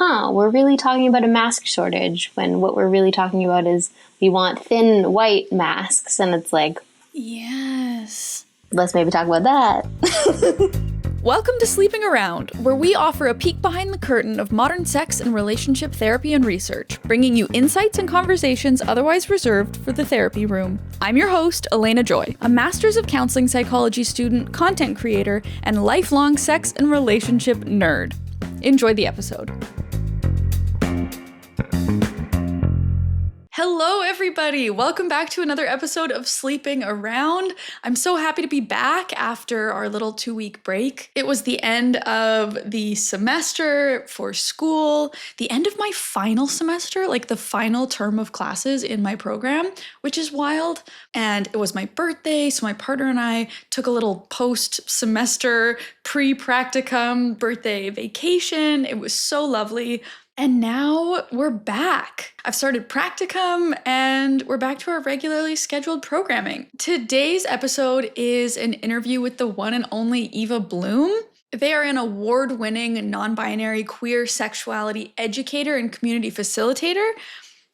we're really talking about a mask shortage when what we're really talking about is we want thin white masks. And it's like, yes. Let's maybe talk about that. Welcome to Sleeping Around, where we offer a peek behind the curtain of modern sex and relationship therapy and research, bringing you insights and conversations otherwise reserved for the therapy room. I'm your host, Elena Joy, a Master's of Counseling Psychology student, content creator, and lifelong sex and relationship nerd. Enjoy the episode. Hello, everybody. Welcome back to another episode of Sleeping Around. I'm so happy to be back after our little 2-week break. It was the end of the semester for school, the end of my final semester, like the final term of classes in my program, which is wild. And it was my birthday, so my partner and I took a little post-semester pre-practicum birthday vacation. It was so lovely. And now we're back. I've started practicum and we're back to our regularly scheduled programming. Today's episode is an interview with the one and only Eva Bloom. They are an award-winning non-binary queer sexuality educator and community facilitator.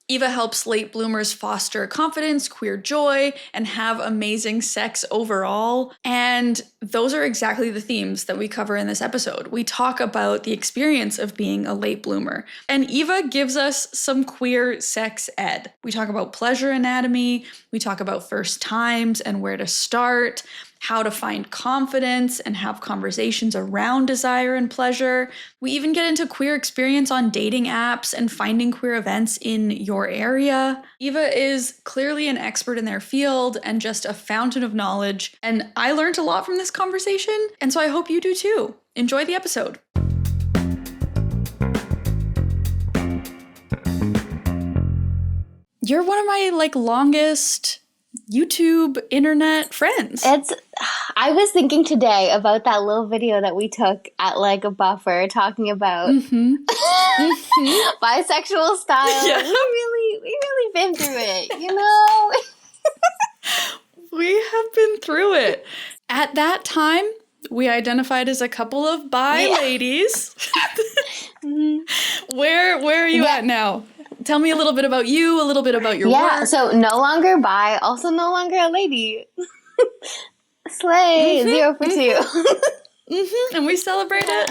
Eva helps late bloomers foster confidence, queer joy, and have amazing sex overall. And those are exactly the themes that we cover in this episode. We talk about the experience of being a late bloomer. And Eva gives us some queer sex ed. We talk about pleasure anatomy. We talk about first times and where to start, how to find confidence and have conversations around desire and pleasure. We even get into queer experience on dating apps and finding queer events in your area. Eva is clearly an expert in their field and just a fountain of knowledge. And I learned a lot from this conversation, and so I hope you do too. Enjoy the episode. You're one of my longest YouTube internet friends. I was thinking today about that little video that we took at a buffer talking about bisexual style. Yeah. We really been through it, you know? We have been through it. At that time, we identified as a couple of bi ladies. Where are you at now? Tell me a little bit about you, a little bit about your work. Yeah, so no longer bi, also no longer a lady. Slay, 0 for 2. And we celebrate it.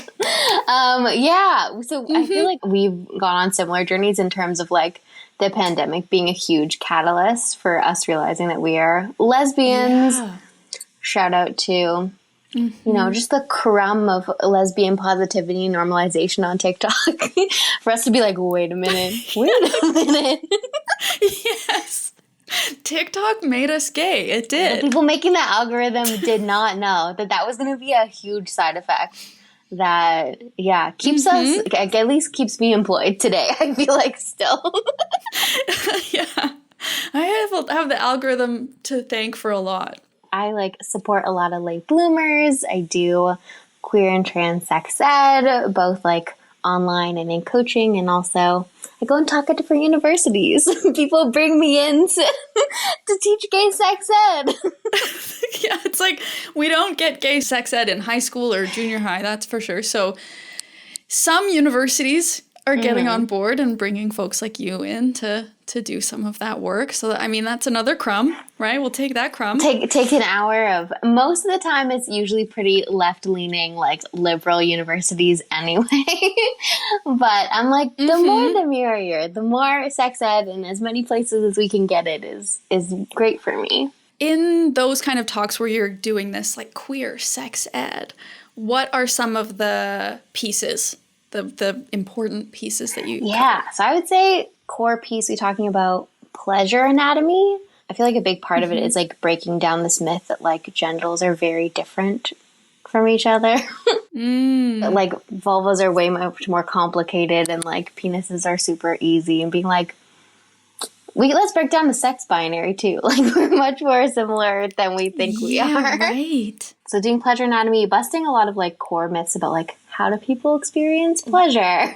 So I feel like we've gone on similar journeys in terms of the pandemic being a huge catalyst for us realizing that we are lesbians. Yeah. Shout out to just the crumb of lesbian positivity normalization on TikTok for us to be like, wait a minute. Yes. TikTok made us gay. It did. The people making that algorithm did not know that was going to be a huge side effect that, keeps us, at least keeps me employed today. I feel like still. Yeah. I have the algorithm to thank for a lot. I support a lot of late bloomers. I do queer and trans sex ed, both online and in coaching, and also I go and talk at different universities. People bring me in to teach gay sex ed. Yeah, it's we don't get gay sex ed in high school or junior high, that's for sure. So some universities are getting on board and bringing folks like you in to do some of that work. So, that's another crumb, right? We'll take that crumb. Take an hour of, most of the time it's usually pretty left-leaning, liberal universities anyway. But I'm the more the merrier. The more sex ed in as many places as we can get it is great for me. In those kind of talks where you're doing this queer sex ed, what are some of the pieces, the important pieces that you cover? So I would say core piece, we're talking about pleasure anatomy. I feel like a big part of it is breaking down this myth that genitals are very different from each other. Vulvas are way much more complicated and penises are super easy, and being let's break down the sex binary too. We're much more similar than we think we are. Right. So doing pleasure anatomy, busting a lot of core myths about how do people experience pleasure.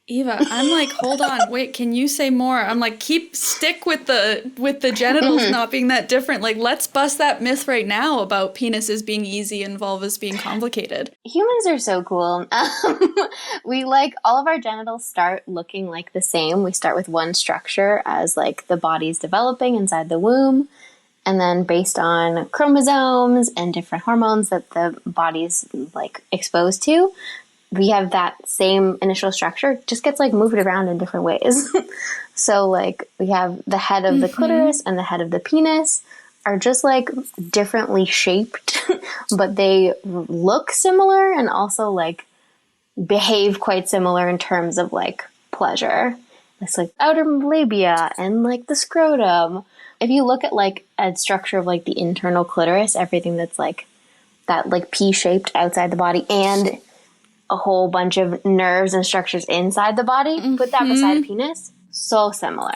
Eva, I'm like, hold on, wait, can you say more? I'm like, stick with the genitals not being that different. Like, let's bust that myth right now about penises being easy and vulvas being complicated. Humans are so cool. We like all of our genitals start looking like the same. We start with one structure as like the body's developing inside the womb. And then based on chromosomes and different hormones that the body's like exposed to, we have that same initial structure, just gets like moved around in different ways. So like we have the head of the clitoris and the head of the penis are just like differently shaped, but they look similar and also like behave quite similar in terms of like pleasure. It's like outer labia and like the scrotum. If you look at like a structure of like the internal clitoris, everything that's like that like P-shaped outside the body and a whole bunch of nerves and structures inside the body, put that beside a penis, so similar.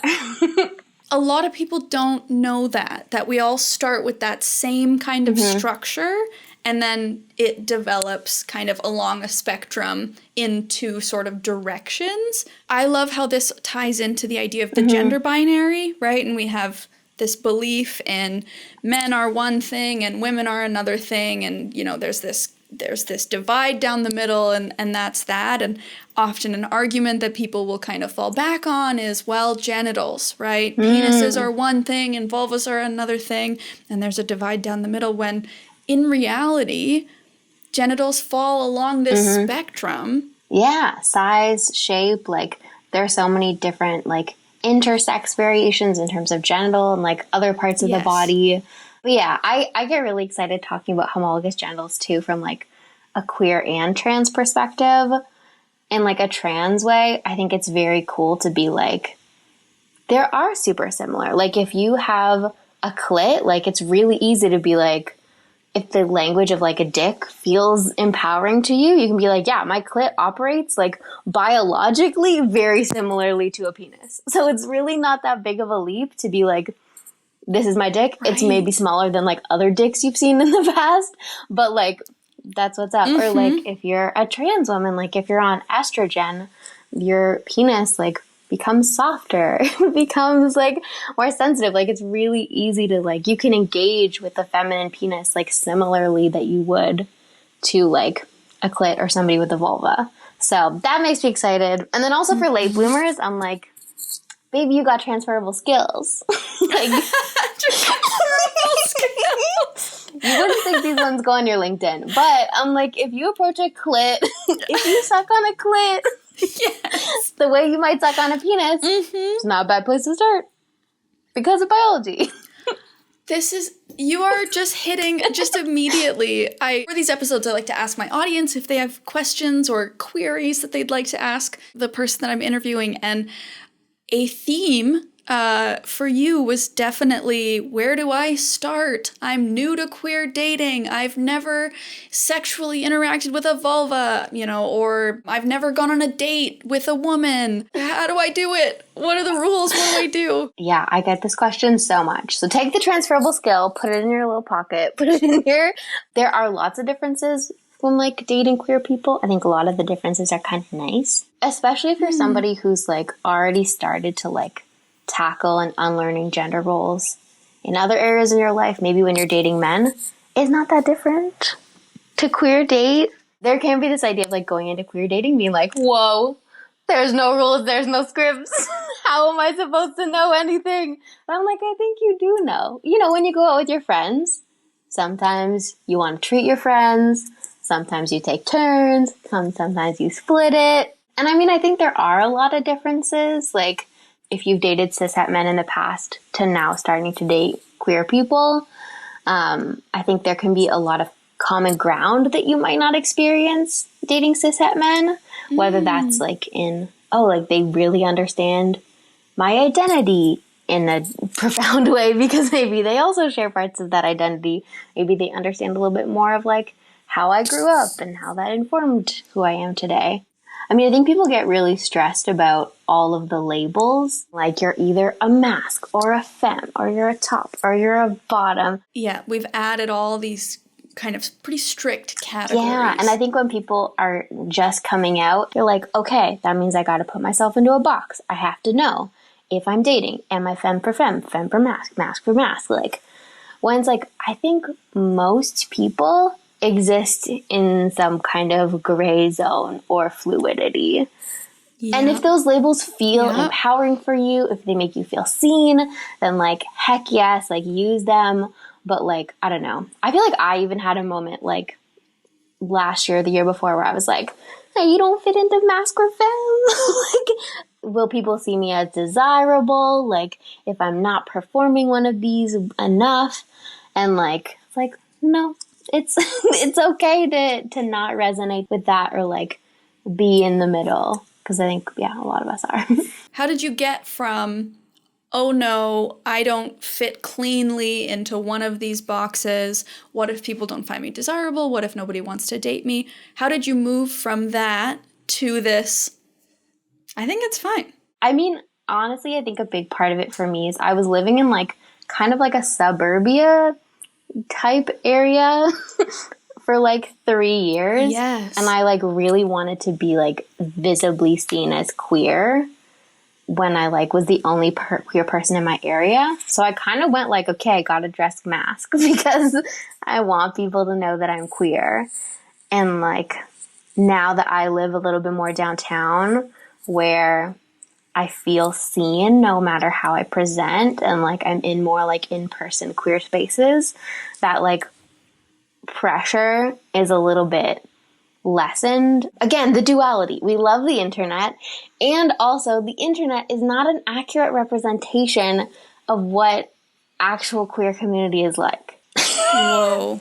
A lot of people don't know that we all start with that same kind of structure, and then it develops kind of along a spectrum into sort of directions. I love how this ties into the idea of the gender binary, right? And we have this belief in men are one thing and women are another thing, and you know there's this divide down the middle, and that's that. And often an argument that people will kind of fall back on is, well, genitals, right? Penises are one thing and vulvas are another thing, and there's a divide down the middle, when in reality, genitals fall along this spectrum. Yeah, size, shape, like there are so many different like intersex variations in terms of genital and like other parts of the body. But yeah, I get really excited talking about homologous genitals too from like a queer and trans perspective. In like a trans way, I think it's very cool to be like, there are super similar. Like if you have a clit, like it's really easy to be like, if the language of like a dick feels empowering to you, you can be like, yeah, my clit operates like biologically very similarly to a penis. So it's really not that big of a leap to be like, this is my dick. Right. It's maybe smaller than like other dicks you've seen in the past, but like that's what's up. Or like if you're a trans woman, like if you're on estrogen, your penis like becomes softer, becomes like more sensitive. Like it's really easy to like, you can engage with the feminine penis like similarly that you would to like a clit or somebody with a vulva. So that makes me excited. And then also for late bloomers, I'm like, baby, you got transferable skills. Like, transferable skills. You wouldn't think these ones go on your LinkedIn, but I'm like, if you approach a clit, if you suck on a clit, yes, the way you might suck on a penis, it's not a bad place to start because of biology. You are just hitting just immediately. For these episodes, I like to ask my audience if they have questions or queries that they'd like to ask the person that I'm interviewing, and a theme for you was definitely, where do I start? I'm new to queer dating. I've never sexually interacted with a vulva, or I've never gone on a date with a woman. How do I do it? What are the rules? What do I do? Yeah, I get this question so much. So take the transferable skill, put it in your little pocket, put it in here. There are lots of differences when like dating queer people. I think a lot of the differences are kind of nice, especially if you're somebody who's like already started to like tackle and unlearning gender roles in other areas in your life. Maybe when you're dating men, it's not that different to queer date. There can be this idea of like going into queer dating being like, whoa, there's no rules, there's no scripts. How am I supposed to know anything? And I'm like, I think you do know. When you go out with your friends, sometimes you want to treat your friends. Sometimes you take turns. Sometimes you split it. And I mean, I think there are a lot of differences. Like if you've dated cishet men in the past to now starting to date queer people, I think there can be a lot of common ground that you might not experience dating cishet men, whether that's like like they really understand my identity in a profound way because maybe they also share parts of that identity. Maybe they understand a little bit more of like how I grew up and how that informed who I am today. I mean, I think people get really stressed about all of the labels. Like you're either a masc or a femme or you're a top or you're a bottom. Yeah, we've added all these kind of pretty strict categories. Yeah, and I think when people are just coming out, they're like, okay, that means I got to put myself into a box. I have to know if I'm dating. Am I femme for femme, femme for masc, masc for masc? Like, when it's like, I think most people exist in some kind of gray zone or fluidity. Yeah. And if those labels feel empowering for you, if they make you feel seen, then like, heck yes, like use them. But like, I don't know. I feel like I even had a moment like last year, the year before, where I was like, hey, you don't fit into masc or femme. Like, will people see me as desirable? Like, if I'm not performing one of these enough? And like, it's like, no, it's it's okay to not resonate with that or like be in the middle. Because I think, yeah, a lot of us are. How did you get from, oh no, I don't fit cleanly into one of these boxes. What if people don't find me desirable? What if nobody wants to date me? How did you move from that to this, I think it's fine? I mean, honestly, I think a big part of it for me is I was living in like kind of like a suburbia type area for like 3 years. Yes. And I like really wanted to be like visibly seen as queer when I like was the only queer person in my area. So I kind of went like, okay, I gotta dress masc because I want people to know that I'm queer. And like now that I live a little bit more downtown where I feel seen no matter how I present and like I'm in more like in-person queer spaces, that like pressure is a little bit lessened. Again, the duality. We love the internet, and also the internet is not an accurate representation of what actual queer community is like. Whoa.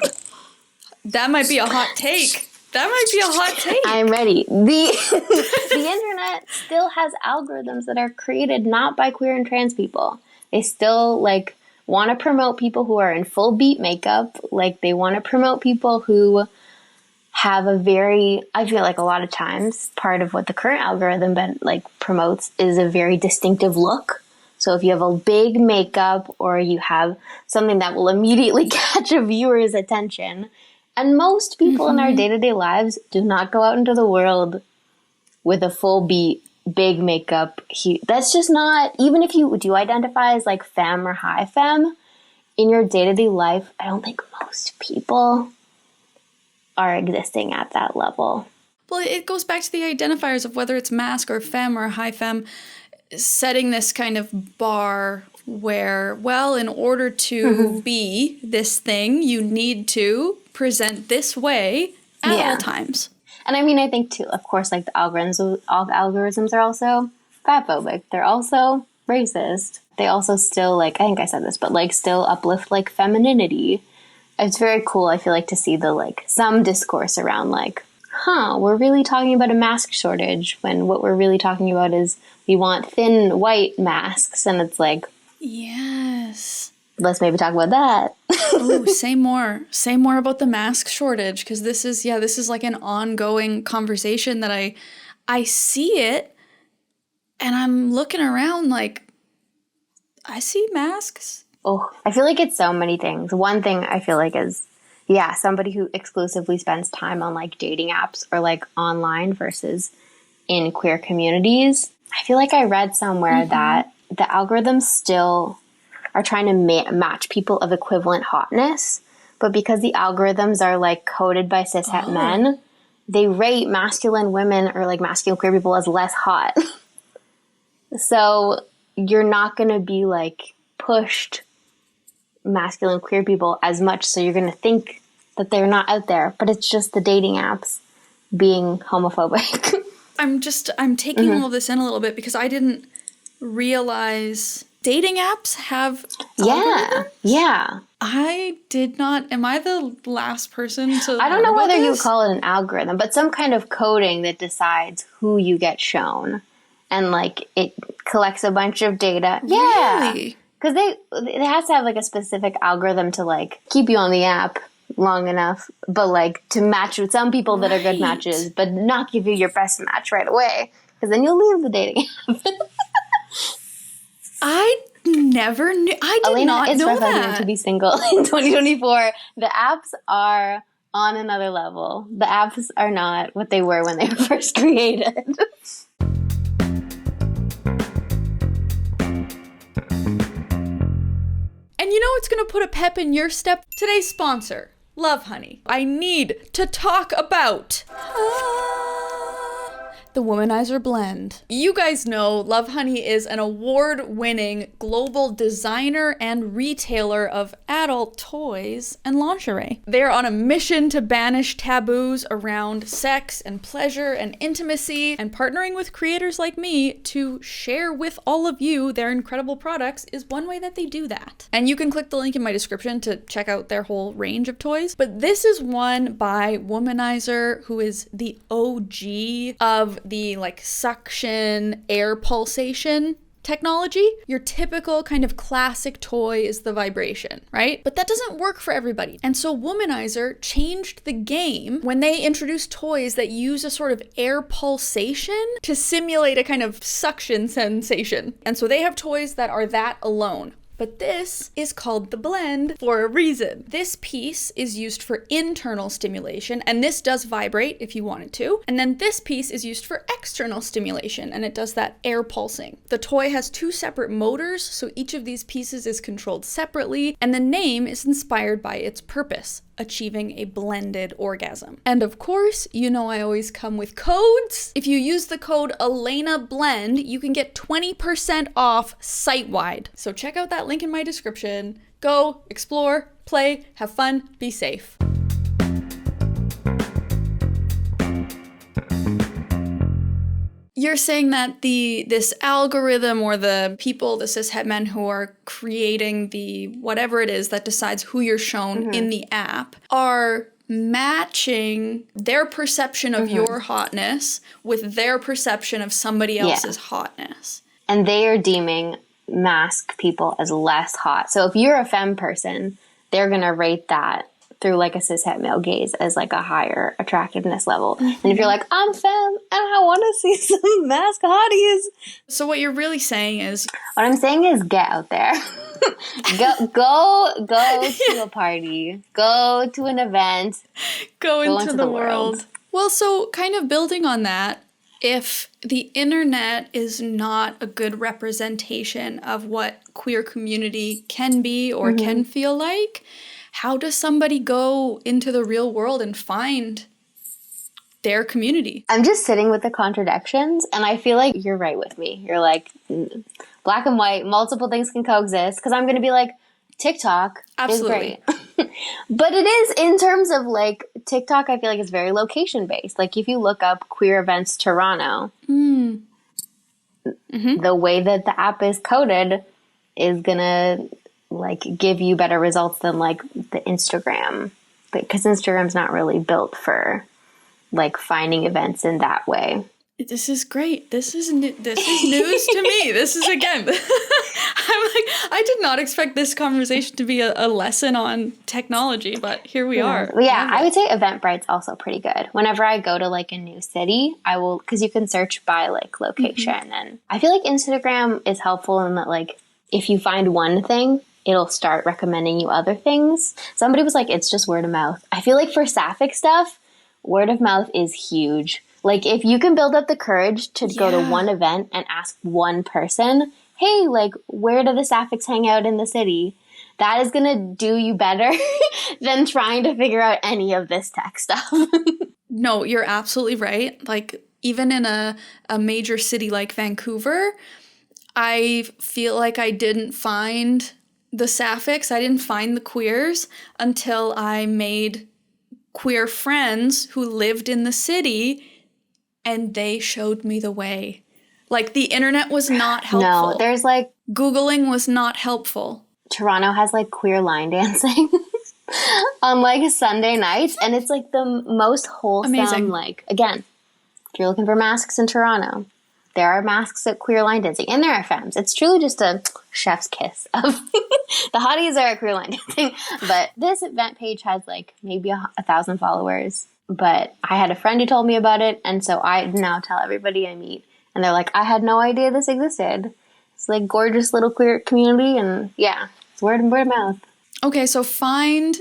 That might be a hot take. I'm ready. The internet still has algorithms that are created not by queer and trans people. They still like want to promote people who are in full beat makeup. Like they want to promote people who have a very, I feel like a lot of times part of what the current algorithm like promotes is a very distinctive look. So if you have a big makeup or you have something that will immediately catch a viewer's attention, and most people in our day-to-day lives do not go out into the world with a full beat, big makeup. That's just not, even if you do identify as like femme or high femme, in your day-to-day life, I don't think most people are existing at that level. Well, it goes back to the identifiers of whether it's masc or femme or high femme, setting this kind of bar where, well, in order to be this thing, you need to present this way at all times. And I mean, I think too, of course, like all algorithms are also fatphobic. They're also racist. They also still like, I think I said this, but like still uplift like femininity. It's very cool, I feel like, to see the like some discourse around like, we're really talking about a mask shortage when what we're really talking about is we want thin white masks. And it's like, yes, let's maybe talk about that. Oh, say more about the mask shortage, because this is like an ongoing conversation that I see it and I'm looking around like I see masks. Oh, I feel like it's so many things. One thing I feel like is, somebody who exclusively spends time on like dating apps or like online versus in queer communities. I feel like I read somewhere that the algorithms still are trying to match people of equivalent hotness. But because the algorithms are like coded by cishet men, they rate masculine women or like masculine queer people as less hot. So you're not going to be like pushed masculine queer people as much, so you're going to think that they're not out there, but it's just the dating apps being homophobic. I'm taking all of this in a little bit because I didn't realize dating apps have algorithms? Yeah. I did not. Am I the last person to I don't know whether you this? call it an algorithm, but some kind of coding that decides who you get shown. And like it collects a bunch of data. Really? Yeah. Because it has to have like a specific algorithm to like keep you on the app long enough, but like to match with some people that are good matches, but not give you your best match right away. Because then you'll leave the dating app. never knew. I did Elena, not it's know rough out here that. to be single in 2024. The apps are on another level. The apps are not what they were when they were first created. And you know what's going to put a pep in your step? Today's sponsor, Love Honey. I need to talk about the Womanizer Blend. You guys know Love Honey is an award-winning global designer and retailer of adult toys and lingerie. They're on a mission to banish taboos around sex and pleasure and intimacy, and partnering with creators like me to share with all of you their incredible products is one way that they do that. And you can click the link in my description to check out their whole range of toys. But this is one by Womanizer, who is the OG of the like suction air pulsation technology. Your typical kind of classic toy is the vibration, right? But that doesn't work for everybody. And so Womanizer changed the game when they introduced toys that use a sort of air pulsation to simulate a kind of suction sensation. And so they have toys that are that alone. But this is called the Blend for a reason. This piece is used for internal stimulation, and this does vibrate if you wanted to. And then this piece is used for external stimulation, and it does that air pulsing. The toy has 2 separate motors, so each of these pieces is controlled separately, and the name is inspired by its purpose: achieving a blended orgasm. And of course, you know I always come with codes. If you use the code ElenaBlend, you can get 20% off site-wide. So check out that link in my description. Go, explore, play, have fun, be safe. You're saying that this algorithm, or the people, the cishet men who are creating the whatever it is that decides who you're shown in the app, are matching their perception of your hotness with their perception of somebody else's hotness. And they are deeming Masc people as less hot. So if you're a femme person, they're going to rate that through like a cishet male gaze as like a higher attractiveness level. And if you're like, I'm femme and I want to see some Masc hotties. So what you're really saying is... What I'm saying is get out there. go to a party. Go to an event. Go into the world. Well, so kind of building on that, if the internet is not a good representation of what queer community can be or can feel like, how does somebody go into the real world and find their community? I'm just sitting with the contradictions, and I feel like you're right with me. You're like, black and white, multiple things can coexist, because I'm going to be like, TikTok is great. But it is, in terms of like TikTok, I feel like it's very location based. Like if you look up queer events Toronto, the way that the app is coded is going to like give you better results than like the Instagram, because Instagram's not really built for like finding events in that way. This is great. This is news to me. This is, again, I'm like, I did not expect this conversation to be a lesson on technology, but here we are. Yeah, I would say Eventbrite's also pretty good. Whenever I go to like a new city, I will, because you can search by like location. And I feel like Instagram is helpful in that, like, if you find one thing, it'll start recommending you other things. Somebody was like, it's just word of mouth. I feel like for sapphic stuff, word of mouth is huge. Like, if you can build up the courage to go to one event and ask one person, hey, like, where do the sapphics hang out in the city? That is going to do you better than trying to figure out any of this tech stuff. No, you're absolutely right. Like, even in a major city like Vancouver, I feel like I didn't find the sapphics, I didn't find the queers until I made queer friends who lived in the city, and they showed me the way. Like, the internet was not helpful. No, there's like... Googling was not helpful. Toronto has like queer line dancing on like Sunday nights, and it's like the most wholesome. Amazing. Like, again, if you're looking for masks in Toronto, there are masks at queer line dancing, and there are femmes. It's truly just a chef's kiss of the hotties are at queer line dancing. But this event page has like maybe 1,000 followers. But I had a friend who told me about it, and so I now tell everybody I meet, and they're like, I had no idea this existed. It's like gorgeous little queer community, and yeah, it's word of mouth. Okay, so find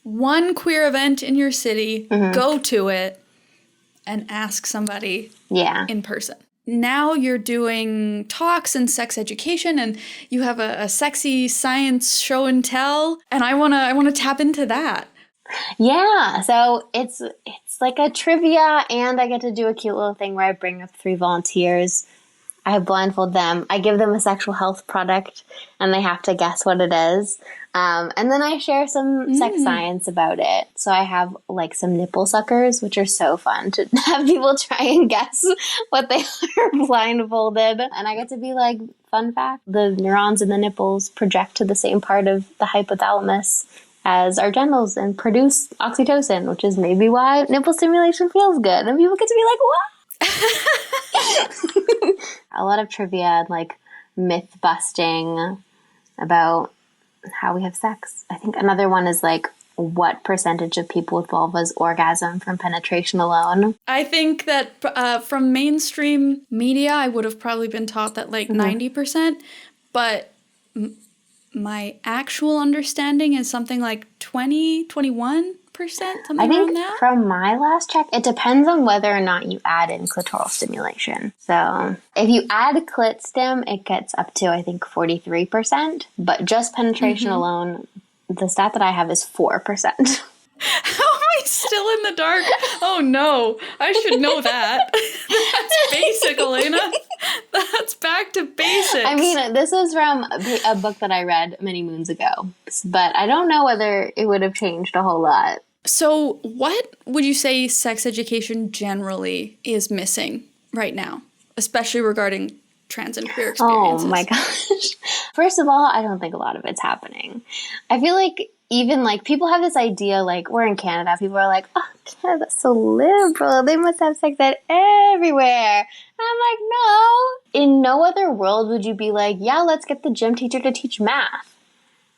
one queer event in your city, go to it, and ask somebody in person. Now you're doing talks and sex education, and you have a sexy science show and tell, and I wanna tap into that. Yeah, so it's like a trivia, and I get to do a cute little thing where I bring up 3 volunteers. I blindfold them. I give them a sexual health product, and they have to guess what it is. And then I share some sex science about it. So I have like some nipple suckers, which are so fun to have people try and guess what they are blindfolded. And I get to be like, fun fact, the neurons in the nipples project to the same part of the hypothalamus as our genitals and produce oxytocin, which is maybe why nipple stimulation feels good. And people get to be like, what? A lot of trivia and like myth busting about how we have sex. I think another one is like, what percentage of people with vulvas orgasm from penetration alone? I think that from mainstream media, I would have probably been taught that like 90%, but my actual understanding is something like 21%, something I think around that. From my last check, it depends on whether or not you add in clitoral stimulation. So if you add clit stim, it gets up to, I think, 43%. But just penetration alone, the stat that I have is 4%. How am I still in the dark? Oh no, I should know that. That's basic, Elena. That's back to basics. I mean, this is from a book that I read many moons ago, but I don't know whether it would have changed a whole lot. So what would you say sex education generally is missing right now, especially regarding trans and queer experiences? Oh my gosh. First of all, I don't think a lot of it's happening. I feel like even like people have this idea, like we're in Canada, people are like, oh, Canada's so liberal, they must have sex ed everywhere. And I'm like, no. In no other world would you be like, yeah, let's get the gym teacher to teach math.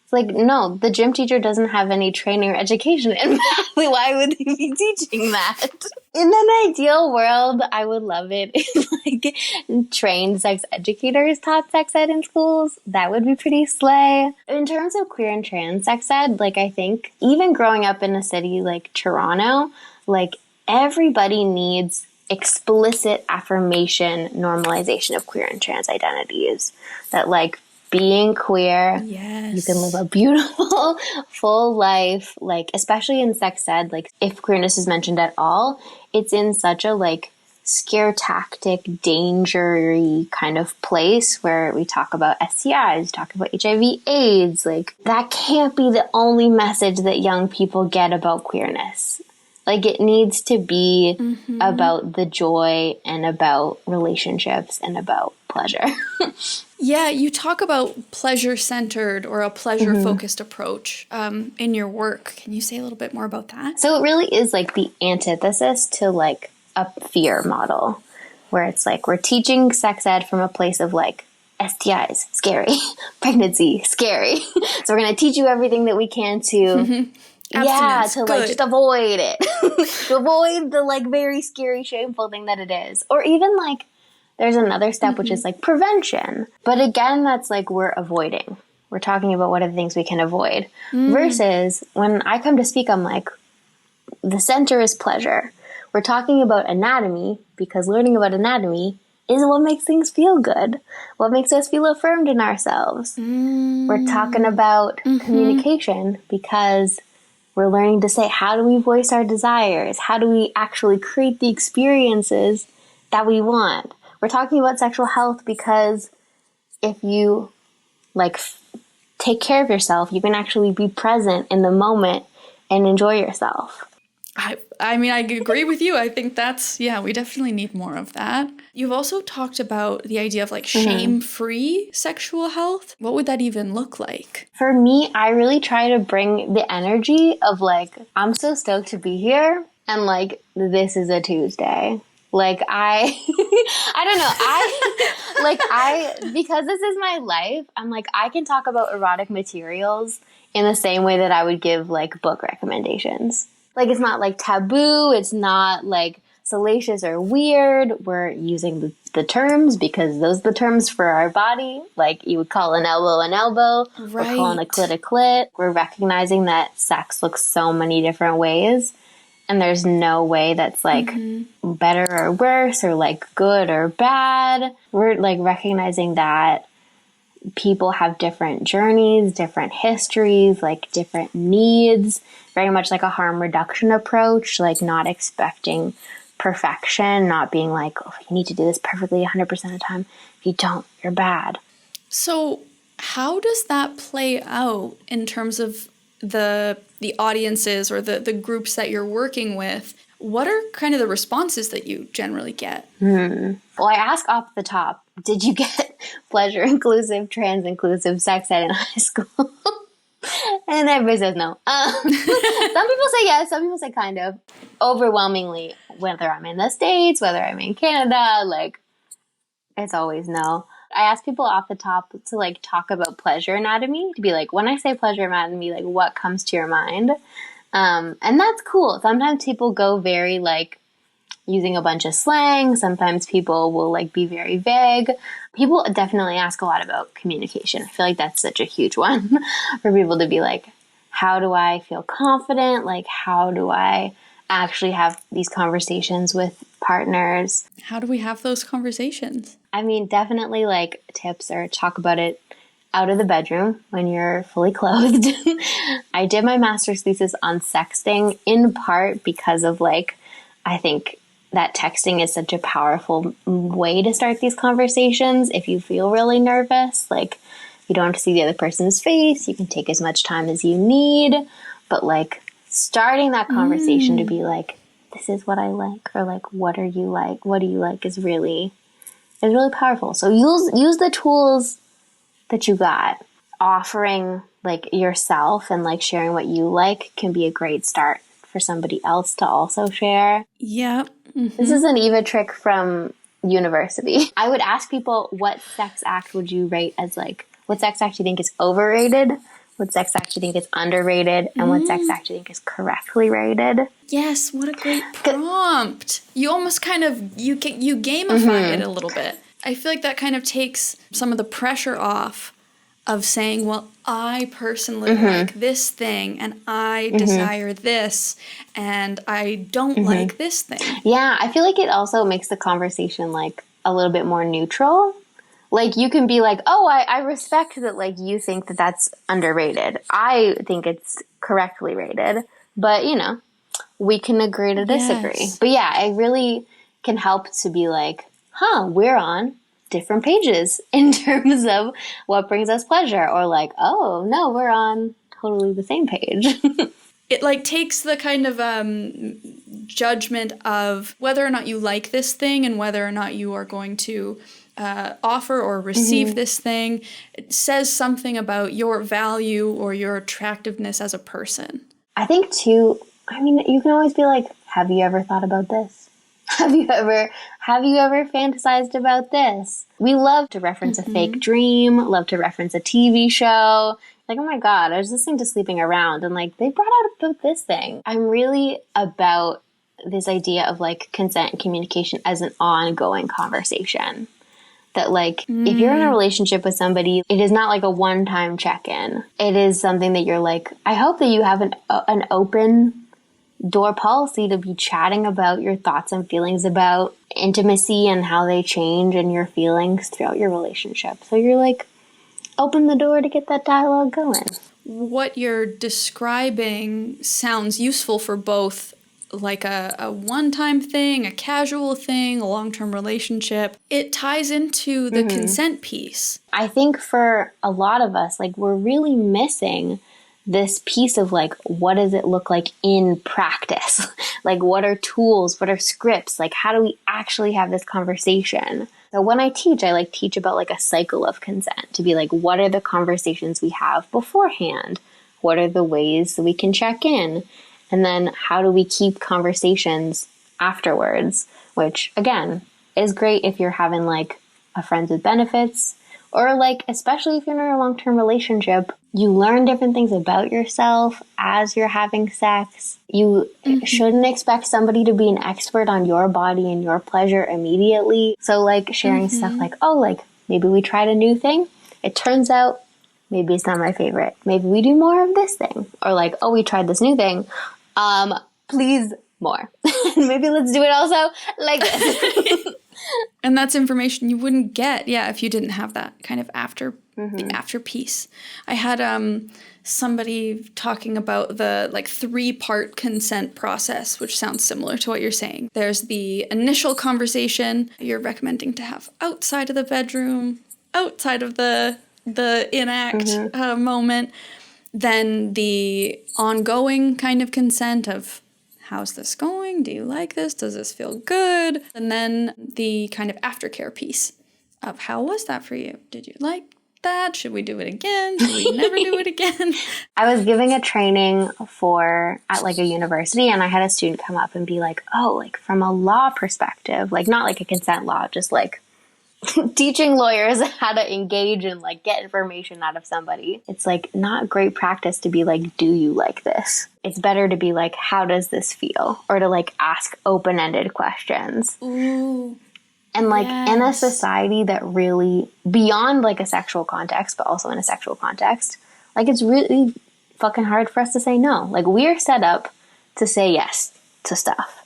It's like, no, the gym teacher doesn't have any training or education in math. Why would they be teaching that? In an ideal world, I would love it if like trained sex educators taught sex ed in schools. That would be pretty slay. In terms of queer and trans sex ed, like I think even growing up in a city like Toronto, like everybody needs explicit affirmation, normalization of queer and trans identities. That like being queer, you can live a beautiful, full life, like, especially in sex ed, like, if queerness is mentioned at all, it's in such a, like, scare tactic, danger-y kind of place where we talk about STIs, talk about HIV, AIDS, like, that can't be the only message that young people get about queerness. Like, it needs to be about the joy and about relationships and about pleasure. Yeah, you talk about pleasure-centered or a pleasure-focused approach in your work. Can you say a little bit more about that? So it really is like the antithesis to like a fear model, where it's like we're teaching sex ed from a place of like STIs, scary, pregnancy, scary. So we're going to teach you everything that we can to... Yeah, to like just avoid it. To avoid the like very scary, shameful thing that it is. Or even like there's another step which is like prevention. But again, that's like we're avoiding. We're talking about what are the things we can avoid. Versus when I come to speak, I'm like, the center is pleasure. We're talking about anatomy because learning about anatomy is what makes things feel good. What makes us feel affirmed in ourselves. We're talking about communication because we're learning to say, how do we voice our desires? How do we actually create the experiences that we want? We're talking about sexual health because if you like take care of yourself, you can actually be present in the moment and enjoy yourself. I mean, I agree with you. I think that's, yeah, we definitely need more of that. You've also talked about the idea of like shame-free sexual health. What would that even look like? For me, I really try to bring the energy of like, I'm so stoked to be here and like, this is a Tuesday. Like I don't know, because this is my life, I'm like, I can talk about erotic materials in the same way that I would give like book recommendations. Like, it's not like taboo. It's not like salacious or weird. We're using the terms because those are the terms for our body. Like you would call an elbow an elbow. Right. We're calling a clit a clit. We're recognizing that sex looks so many different ways. And there's no way that's like better or worse or like good or bad. We're like recognizing that people have different journeys, different histories, like different needs, very much like a harm reduction approach, like not expecting perfection, not being like, oh, you need to do this perfectly 100% of the time. If you don't, you're bad. So how does that play out in terms of the audiences or the groups that you're working with? What are kind of the responses that you generally get? Well, I ask off the top, did you get pleasure inclusive, trans inclusive sex ed in high school? And everybody says no. Some people say yes, some people say kind of. Overwhelmingly, whether I'm in the States, whether I'm in Canada, like, it's always no. I ask people off the top to like talk about pleasure anatomy, to be like, when I say pleasure anatomy, like what comes to your mind? And that's cool. Sometimes people go very like using a bunch of slang. Sometimes people will like be very vague. People definitely ask a lot about communication. I feel like that's such a huge one for people to be like, how do I feel confident? Like, how do I actually have these conversations with partners? How do we have those conversations? I mean, definitely like tips or talk about it out of the bedroom when you're fully clothed. I did my master's thesis on sexting in part because of like, I think that texting is such a powerful way to start these conversations. If you feel really nervous, like you don't have to see the other person's face, you can take as much time as you need, but like starting that conversation to be like, this is what I like, or like, what are you like? What do you like is really powerful. So use the tools that you got. Offering like yourself and like sharing what you like can be a great start for somebody else to also share. Yeah. This is an Eva trick from university. I would ask people, what sex act would you rate as like, what sex act do you think is overrated? What sex act do you think is underrated? And what sex act do you think is correctly rated? Yes, what a great prompt. You almost kind of, you gamify it a little bit. I feel like that kind of takes some of the pressure off of saying, well, I personally like this thing and I desire this and I don't like this thing. Yeah, I feel like it also makes the conversation like a little bit more neutral. Like you can be like, oh, I respect that like you think that that's underrated. I think it's correctly rated. But, you know, we can agree to disagree. Yes. But yeah, it really can help to be like, we're on different pages in terms of what brings us pleasure. Or like, oh, no, we're on totally the same page. It like takes the kind of judgment of whether or not you like this thing and whether or not you are going to offer or receive this thing. It says something about your value or your attractiveness as a person. I think too, I mean, you can always be like, have you ever thought about this? Have you ever fantasized about this? We love to reference a fake dream, love to reference a TV show. Like, oh my God, I was listening to Sleeping Around and like they brought out about this thing. I'm really about this idea of like consent and communication as an ongoing conversation. That like, if you're in a relationship with somebody, it is not like a one-time check-in. It is something that you're like, I hope that you have an open door policy to be chatting about your thoughts and feelings about intimacy and how they change and your feelings throughout your relationship. So you're like, open the door to get that dialogue going. What you're describing sounds useful for both like a one-time thing, a casual thing, a long-term relationship. It ties into the consent piece. I think for a lot of us, like we're really missing this piece of like, what does it look like in practice? Like, what are tools? What are scripts? Like, how do we actually have this conversation? So when I like teach about like a cycle of consent to be like, what are the conversations we have beforehand? What are the ways that we can check in? And then how do we keep conversations afterwards? Which again, is great if you're having like a friends with benefits or like, especially if you're in a long-term relationship, You learn different things about yourself as you're having sex. You shouldn't expect somebody to be an expert on your body and your pleasure immediately. So like sharing stuff like, oh, like maybe we tried a new thing. It turns out maybe it's not my favorite. Maybe we do more of this thing. Or like, oh, we tried this new thing. Please more. Maybe let's do it also like this. And that's information you wouldn't get, if you didn't have that kind of after the after piece. I had somebody talking about the like 3-part consent process, which sounds similar to what you're saying. There's the initial conversation you're recommending to have outside of the bedroom, outside of the enact moment. Then the ongoing kind of consent of, how's this going? Do you like this? Does this feel good? And then the kind of aftercare piece of, how was that for you? Did you like that? Should we do it again? Should we never do it again? I was giving a training at like a university, and I had a student come up and be like, oh, like from a law perspective, like not like a consent law, just like teaching lawyers how to engage and like get information out of somebody. It's like not great practice to be like, do you like this? It's better to be like, how does this feel? Or to like ask open-ended questions. Ooh. And like in a society that really, beyond like a sexual context, but also in a sexual context, like it's really fucking hard for us to say no. Like we are set up to say yes to stuff.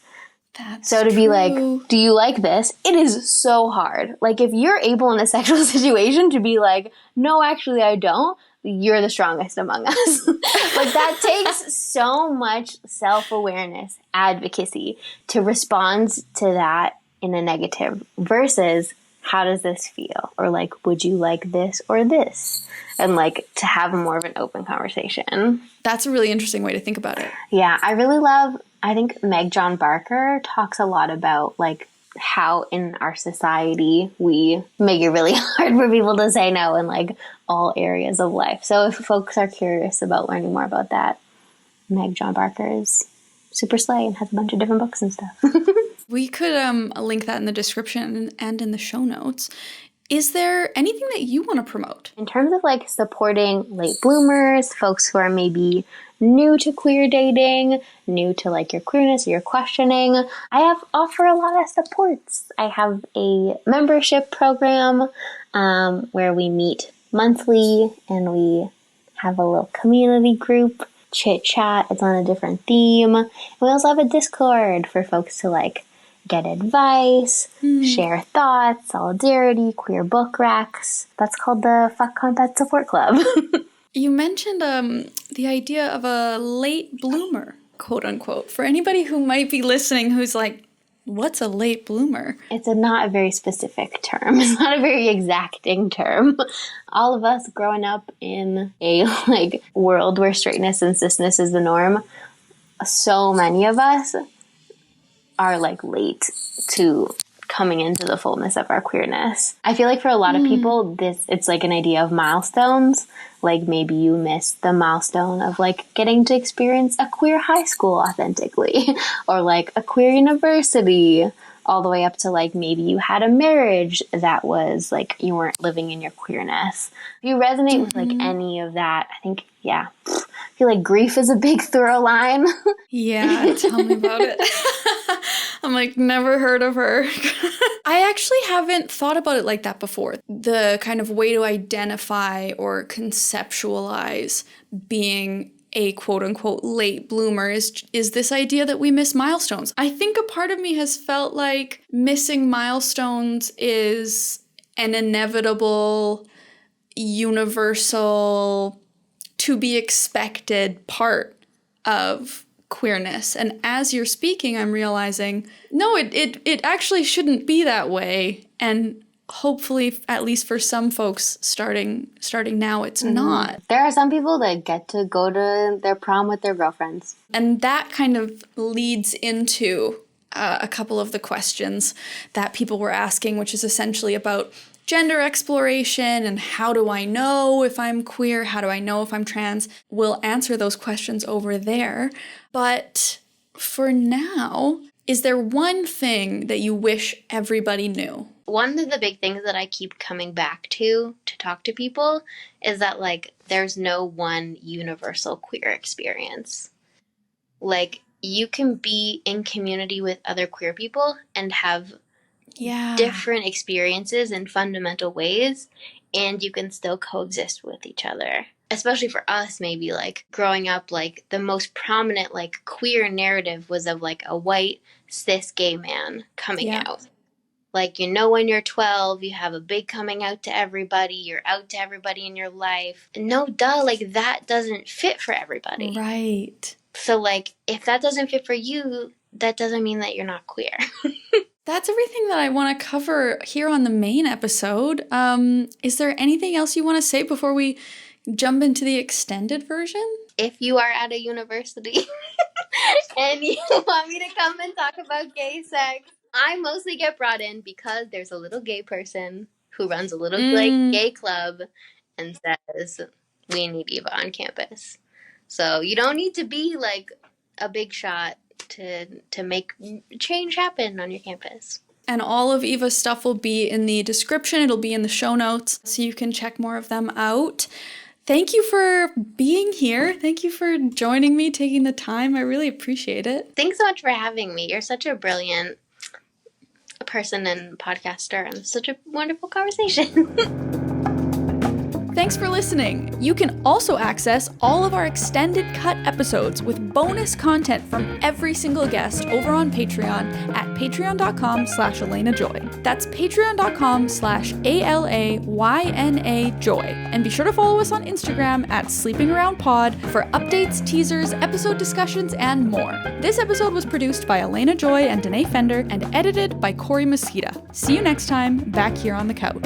So to be like, do you like this? It is so hard. Like if you're able in a sexual situation to be like, no, actually I don't, you're the strongest among us. Like that takes so much self-awareness, advocacy to respond to that in a negative versus how does this feel? Or like, would you like this or this? And like to have more of an open conversation. That's a really interesting way to think about it. Yeah, I think Meg John Barker talks a lot about like how in our society we make it really hard for people to say no in like all areas of life. So if folks are curious about learning more about that, Meg John Barker is super slay and has a bunch of different books and stuff. We could link that in the description and in the show notes. Is there anything that you want to promote? In terms of like supporting late bloomers, folks who are maybe new to queer dating, new to like your queerness or your questioning, I offer a lot of supports. I have a membership program where we meet monthly and we have a little community group, chit chat. It's on a different theme. And we also have a Discord for folks to like get advice, share thoughts, solidarity, queer book recs. That's called the Fuck Combat Support Club. You mentioned the idea of a late bloomer, quote unquote. For anybody who might be listening who's like, what's a late bloomer? It's not a very specific term. It's not a very exacting term. All of us growing up in a like world where straightness and cisness is the norm, so many of us are like late to coming into the fullness of our queerness. I feel like for a lot of people, it's like an idea of milestones. Like maybe you missed the milestone of like getting to experience a queer high school authentically, or like a queer university, all the way up to like maybe you had a marriage that was like you weren't living in your queerness. If you resonate with like any of that, I think, I feel like grief is a big through line. Yeah, tell me about it. I'm like, never heard of her. I actually haven't thought about it like that before. The kind of way to identify or conceptualize being a quote-unquote late bloomer is this idea that we miss milestones. I think a part of me has felt like missing milestones is an inevitable, universal, to be expected part of queerness. And as you're speaking, I'm realizing, no, it actually shouldn't be that way. And hopefully, at least for some folks starting now, it's not. There are some people that get to go to their prom with their girlfriends. And that kind of leads into a couple of the questions that people were asking, which is essentially about gender exploration and how do I know if I'm queer? How do I know if I'm trans? We'll answer those questions over there. But for now, is there one thing that you wish everybody knew? one of the big things that I keep coming back to talk to people is that, like, there's no one universal queer experience. Like, you can be in community with other queer people and have different experiences in fundamental ways, and you can still coexist with each other. Especially for us, maybe, like, growing up, like, the most prominent, like, queer narrative was of, like, a white, cis gay man coming out. Like, you know, when you're 12, you have a big coming out to everybody, you're out to everybody in your life. No, duh, like, that doesn't fit for everybody. Right. So, like, if that doesn't fit for you, that doesn't mean that you're not queer. That's everything that I want to cover here on the main episode. Is there anything else you want to say before we jump into the extended version? If you are at a university and you want me to come and talk about gay sex, I mostly get brought in because there's a little gay person who runs a little like gay club and says, we need Eva on campus. So you don't need to be like a big shot to make change happen on your campus. And all of Eva's stuff will be in the description. It'll be in the show notes, so you can check more of them out. Thank you for being here. Thank you for joining me, taking the time. I really appreciate it. Thanks so much for having me. You're such a brilliant person and podcaster, and such a wonderful conversation. Thanks for listening. You can also access all of our extended cut episodes with bonus content from every single guest over on Patreon at patreon.com/AlenaJoy. That's patreon.com/ALAYNAJoy. And be sure to follow us on Instagram at sleepingaroundpod for updates, teasers, episode discussions, and more. This episode was produced by Elena Joy and Danae Fender and edited by Corey Mosquita. See you next time back here on the couch.